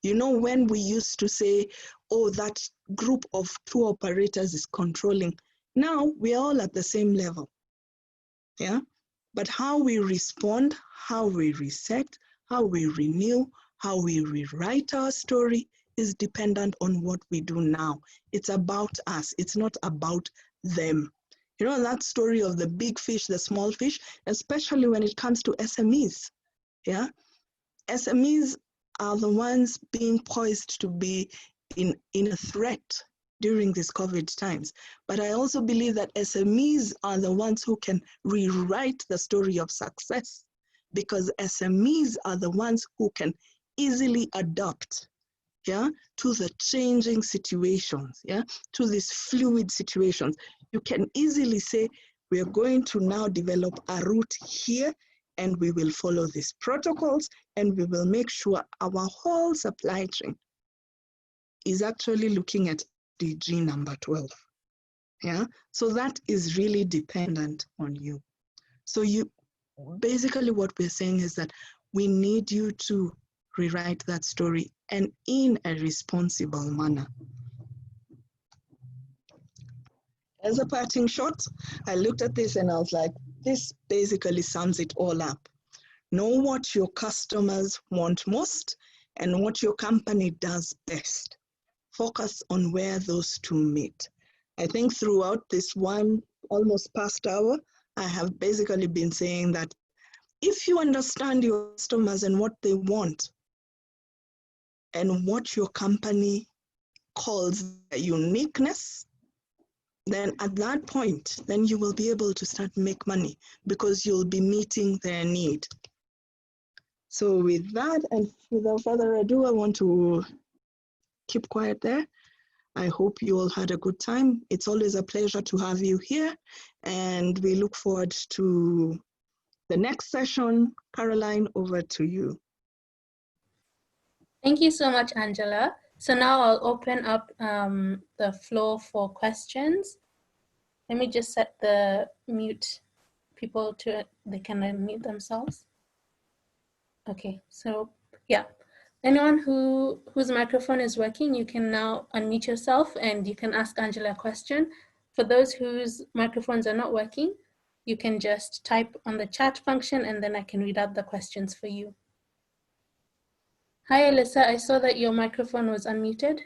When we used to say, oh, that group of tour operators is controlling, now we're all at the same level. But how we respond, how we reset, how we renew, how we rewrite our story is dependent on what we do now. It's about us. It's not about them. That story of the big fish, the small fish, especially when it comes to SMEs. SMEs are the ones being poised to be in a threat during these COVID times. But I also believe that SMEs are the ones who can rewrite the story of success, because SMEs are the ones who can easily adapt to the changing situations, to these fluid situations. You can easily say, We are going to now develop a route here, and we will follow these protocols, and we will make sure our whole supply chain is actually looking at DG number 12. Yeah, so that is really dependent on you. So you basically what we're saying is that we need you to rewrite that story, and in a responsible manner. As a parting shot, I looked at this and I was like, this basically sums it all up. Know what your customers want most and what your company does best. Focus on where those two meet. I think throughout this one almost past hour, I have basically been saying that if you understand your customers and what they want and what your company calls uniqueness, then at that point, then you will be able to start make money because you'll be meeting their need. So with that, and without further ado, I want to keep quiet there. I hope you all had a good time. It's always a pleasure to have you here, and we look forward to the next session. Caroline, over to you. Thank you so much, Angela. So now I'll open up the floor for questions. Let me just set the mute people to, they can unmute themselves. Okay, so yeah. Anyone whose microphone is working, you can now unmute yourself and you can ask Angela a question. For those whose microphones are not working, you can just type on the chat function and then I can read out the questions for you. Hi, Alyssa, I saw that your microphone was unmuted.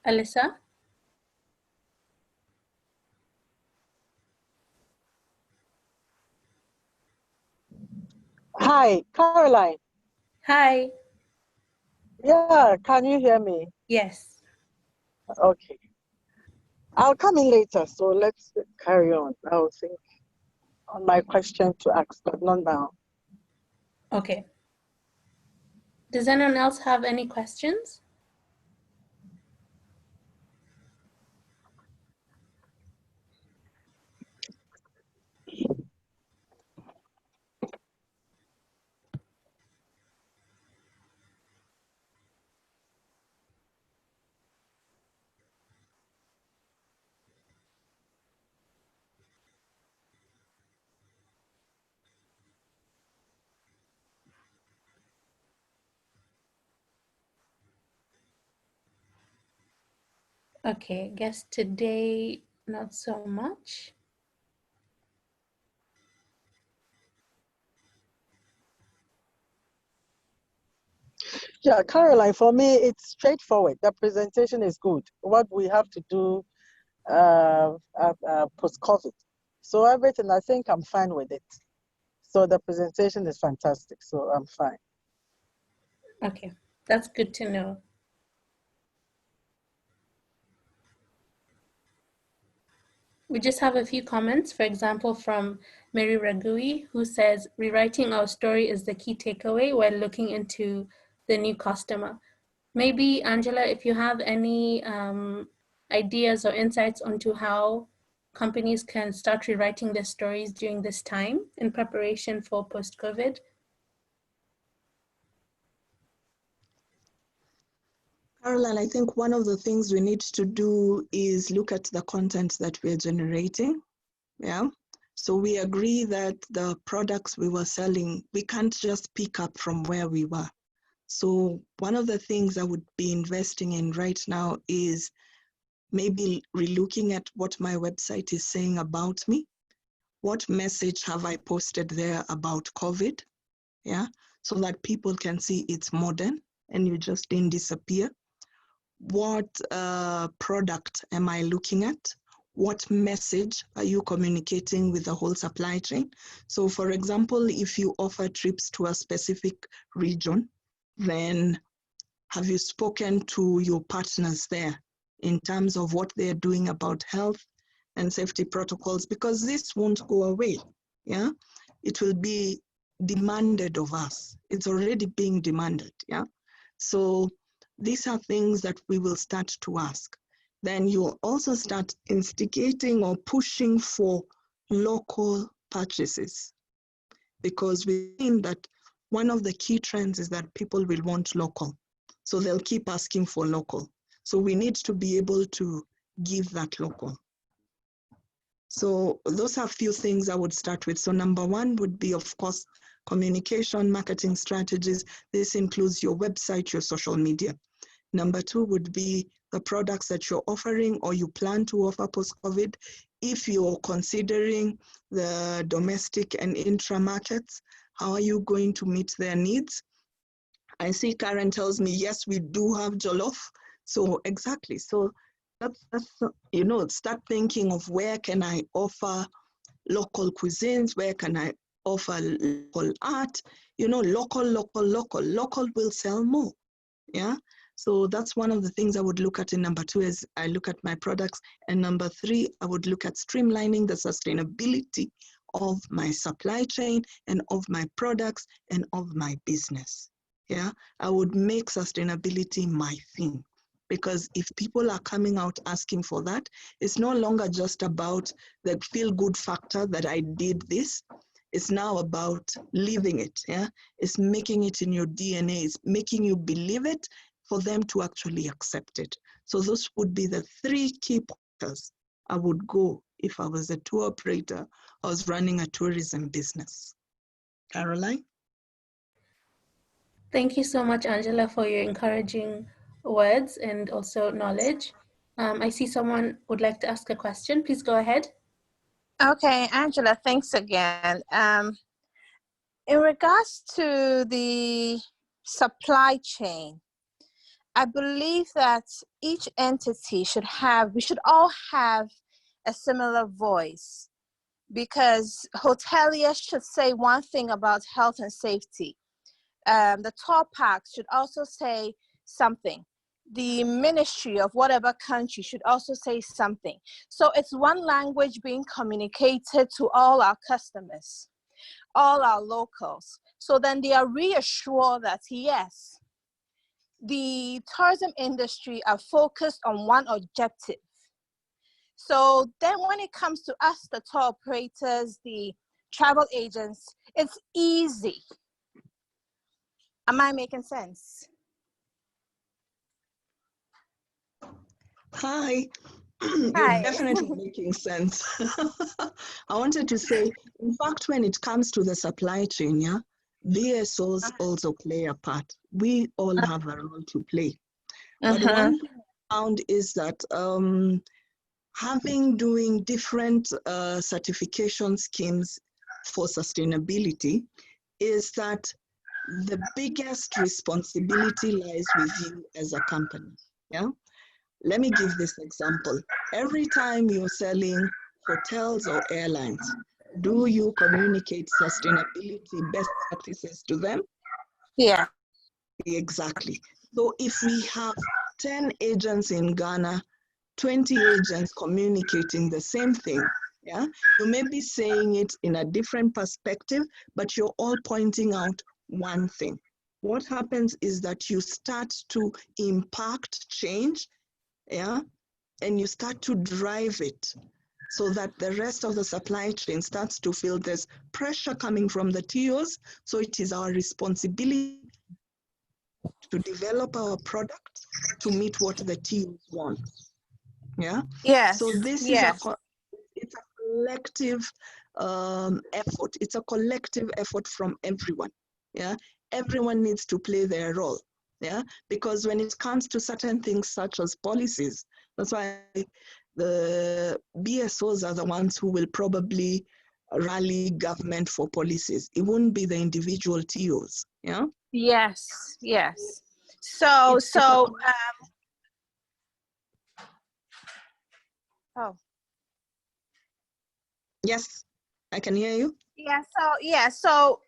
Alyssa? Hi, Caroline. Hi. Yeah, can you hear me? Yes. Okay. I'll come in later, so let's carry on. I'll think on my question to ask, but not now. Okay. Does anyone else have any questions? Okay, I guess today, not so much. Yeah, Caroline, for me, it's straightforward. The presentation is good. What we have to do post-COVID. So everything, I think I'm fine with it. So the presentation is fantastic, so I'm fine. Okay, that's good to know. We just have a few comments, for example, from Mary Ragui, who says, rewriting our story is the key takeaway while looking into the new customer. Maybe, Angela, if you have any ideas or insights onto how companies can start rewriting their stories during this time in preparation for post-COVID. Caroline, I think one of the things we need to do is look at the content that we're generating. Yeah. So we agree that the products we were selling, we can't just pick up from where we were. So one of the things I would be investing in right now is maybe relooking at what my website is saying about me. What message have I posted there about COVID? Yeah, so that people can see it's modern and you just didn't disappear. What product am I looking at? What message are you communicating with the whole supply chain? So for example, if you offer trips to a specific region, then have you spoken to your partners there in terms of what they're doing about health and safety protocols? Because this won't go away. Yeah, it will be demanded of us. It's already being demanded, yeah? So these are things that we will start to ask. Then you'll also start instigating or pushing for local purchases, because we've seen that one of the key trends is that people will want local. So they'll keep asking for local. So we need to be able to give that local. So those are a few things I would start with. So number one would be, of course, communication, marketing strategies. This includes your website, your social media. Number two would be the products that you're offering or you plan to offer post-COVID. If you're considering the domestic and intra markets, how are you going to meet their needs? I see Karen tells me, yes, we do have jollof. So exactly. So that's you know, start thinking of where can I offer local cuisines, where can I offer local art, you know, local will sell more, yeah? So that's one of the things I would look at in number two as I look at my products. And number three, I would look at streamlining the sustainability of my supply chain and of my products and of my business, yeah? I would make sustainability my thing. Because if people are coming out asking for that, it's no longer just about the feel-good factor that I did this. It's now about living it, yeah? It's making it in your DNA. It's making you believe it for them to actually accept it. So those would be the three key pointers I would go if I was a tour operator, I was running a tourism business. Caroline? Thank you so much, Angela, for your encouraging words and also knowledge. I see someone would like to ask a question. Please go ahead. Okay, Angela, thanks again. In regards to the supply chain, I believe that each entity we should all have a similar voice, because hoteliers should say one thing about health and safety. The tour parks should also say something. The ministry of whatever country should also say something. So it's one language being communicated to all our customers, all our locals. So then they are reassured that yes, the tourism industry are focused on one objective. So then when it comes to us, the tour operators, the travel agents, it's easy. Am I making sense? Hi. Hi. You're definitely making sense. I wanted to say, in fact, when it comes to the supply chain, yeah, BSOs also play a part. We all have a role to play. But one thing I found is that doing different certification schemes for sustainability is that the biggest responsibility lies with you as a company, yeah? Let me give this example. Every time you're selling hotels or airlines, do you communicate sustainability best practices to them? Yeah. Exactly. So if we have 10 agents in Ghana, 20 agents communicating the same thing, yeah, you may be saying it in a different perspective, but you're all pointing out one thing. What happens is that you start to impact change, yeah, and you start to drive it so that the rest of the supply chain starts to feel there's pressure coming from the TOs. So it is our responsibility to develop our product to meet what the TOs want. Yeah. Yes. So this is it's a collective effort. It's a collective effort from everyone. Yeah. Everyone needs to play their role. Yeah. Because when it comes to certain things such as policies, that's why the BSOs are the ones who will probably rally government for policies. It won't be the individual TOs. Yeah. Yes. Yes. So oh. Yes, I can hear you. So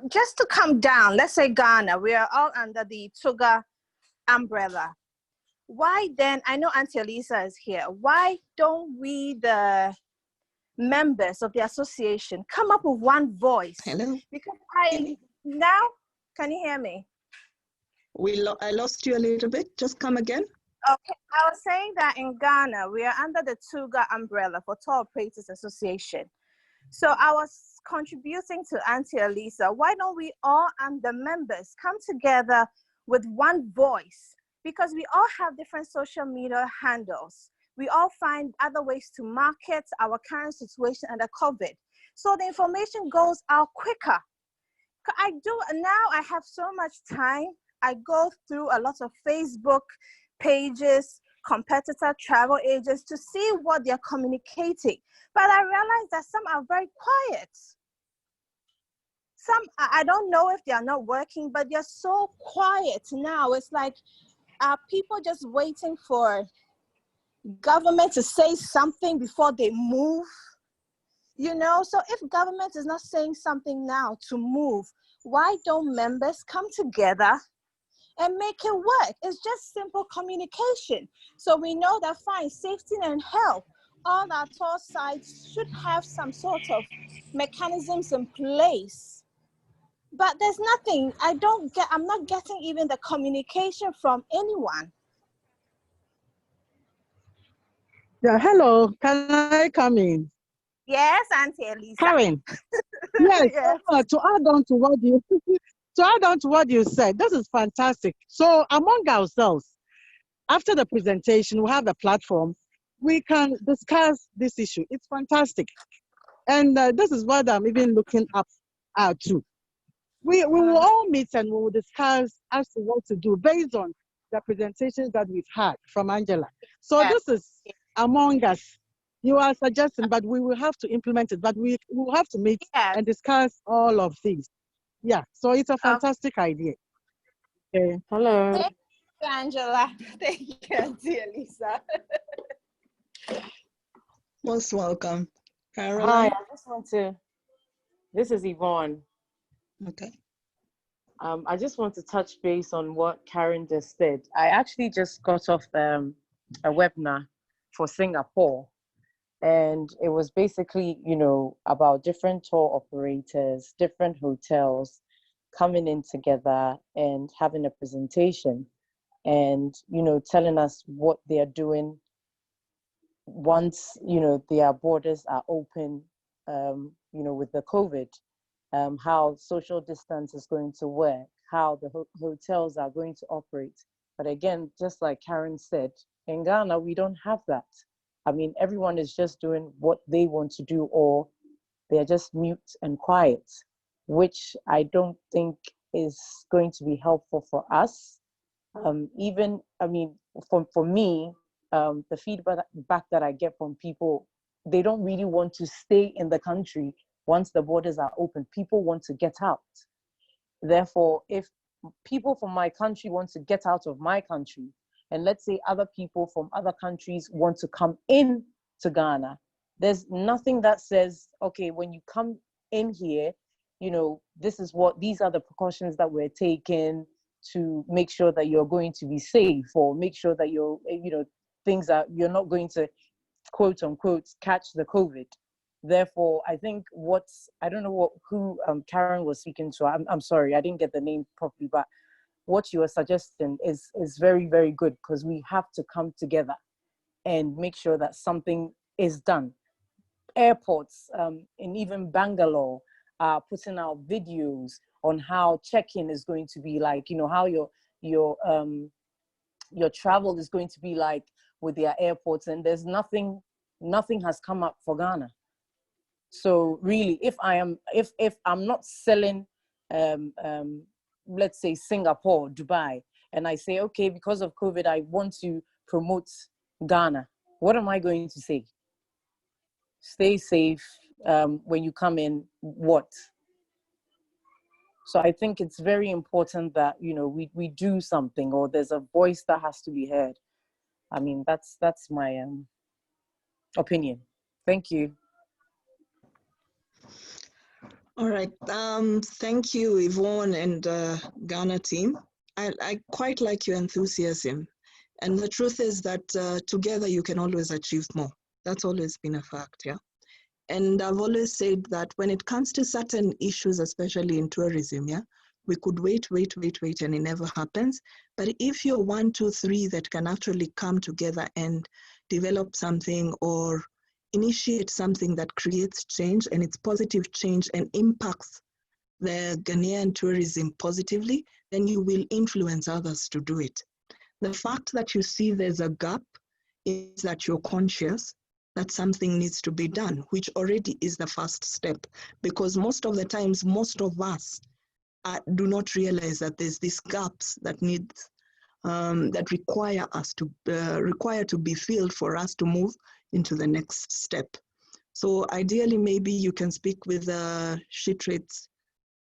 just to come down, let's say Ghana, we are all under the Tuga umbrella. Why then, I know Auntie Elisa is here, why don't we, the members of the association come up with one voice. Hello. Because now, can you hear me? I lost you a little bit. Just come again. Okay, I was saying that in Ghana, we are under the TUGA umbrella for Tour Operators Association. So I was contributing to Auntie Elisa. Why don't we all and the members come together with one voice? Because we all have different social media handles. We all find other ways to market our current situation under COVID. So the information goes out quicker. Now I have so much time. I go through a lot of Facebook pages, competitor travel agents to see what they're communicating. But I realize that some are very quiet. Some, I don't know if they are not working, but they're so quiet now. It's like, are people just waiting for government to say something before they move? You know, so if government is not saying something now to move, why don't members come together and make it work? It's just simple communication. So we know that fine, safety and health, all our tour sites should have some sort of mechanisms in place. But there's nothing. I'm not getting even the communication from anyone. Yeah, hello. Can I come in? Yes, Auntie Elisa. Karen. Yes. Yes. To add on to what you said, this is fantastic. So among ourselves, after the presentation, we have a platform. We can discuss this issue. It's fantastic. And this is what I'm even looking up to. We will all meet and we will discuss as to what to do based on the presentations that we've had from Angela. So this is among us. You are suggesting, but we will have to implement it. But we will have to meet and discuss all of these. Yeah, so it's a fantastic idea. Okay. Hello. Thank you, Angela. Thank you, Auntie Elisa. Most welcome. Caroline? Hi, I just want to, this is Yvonne. Okay. I just want to touch base on what Karen just said. I actually just got off a webinar for Singapore. And it was basically, you know, about different tour operators, different hotels coming in together and having a presentation and, you know, telling us what they are doing once, you know, their borders are open, you know, with the COVID, how social distance is going to work, how the hotels are going to operate. But again, just like Karen said, in Ghana, we don't have that. I mean, everyone is just doing what they want to do, or they're just mute and quiet, which I don't think is going to be helpful for us. Even, I mean, for me, the feedback that I get from people, they don't really want to stay in the country once the borders are open. People want to get out. Therefore, if people from my country want to get out of my country, and let's say other people from other countries want to come in to Ghana, there's nothing that says, okay, when you come in here, you know, these are the precautions that we're taking to make sure that you're going to be safe, or make sure that you're, you know, you're not going to, quote unquote, catch the COVID. Therefore, I think I don't know who Karen was speaking to. I'm sorry, I didn't get the name properly, but what you are suggesting is very, very good, because we have to come together and make sure that something is done. Airports in even Bangalore are putting out videos on how check-in is going to be like, you know, how your travel is going to be like with their airports, and there's nothing has come up for Ghana. So really, if I'm not selling let's say Singapore, Dubai, and I say, okay, because of COVID, I want to promote Ghana, what am I going to say? Stay safe when you come in, what? So I think it's very important that, you know, we do something, or there's a voice that has to be heard. I mean, that's my opinion. Thank you. All right. Thank you, Yvonne and Ghana team. I quite like your enthusiasm. And the truth is that together you can always achieve more. That's always been a fact, yeah? And I've always said that when it comes to certain issues, especially in tourism, yeah, we could wait, and it never happens. But if you're 1, 2, 3 that can actually come together and develop something or initiate something that creates change, and it's positive change and impacts the Ghanaian tourism positively, then you will influence others to do it. The fact that you see there's a gap is that you're conscious that something needs to be done, which already is the first step. Because most of the times, most of us do not realize that there's these gaps that that require to be filled for us to move into the next step. So ideally, maybe you can speak with the SheTrade's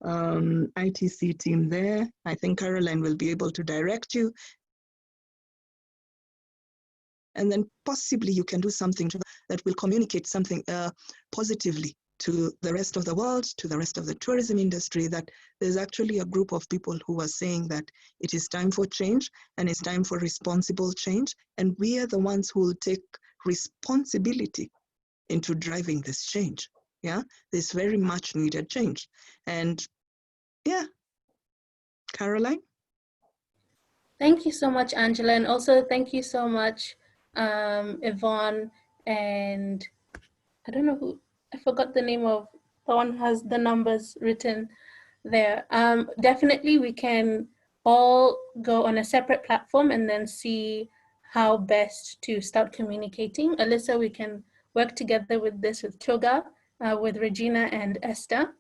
ITC team there. I think Caroline will be able to direct you. And then possibly you can do something that will communicate something positively to the rest of the world, to the rest of the tourism industry, that there's actually a group of people who are saying that it is time for change and it's time for responsible change. And we are the ones who will take responsibility into driving this change. Yeah, this very much needed change. And yeah, Caroline? Thank you so much, Angela. And also thank you so much, Yvonne, and I don't know who, I forgot the name of the one who has the numbers written there. Definitely we can all go on a separate platform and then see how best to start communicating. Alyssa, we can work together with this with Choga, with Regina and Esther.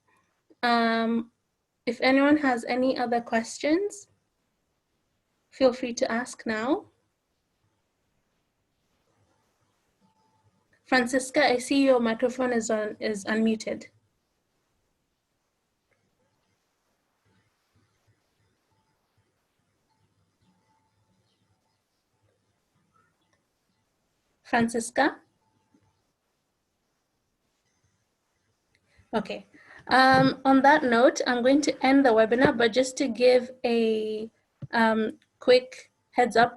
If anyone has any other questions, feel free to ask now. Francisca, I see your microphone is unmuted. Francisca? Okay. On that note, I'm going to end the webinar, but just to give a quick heads up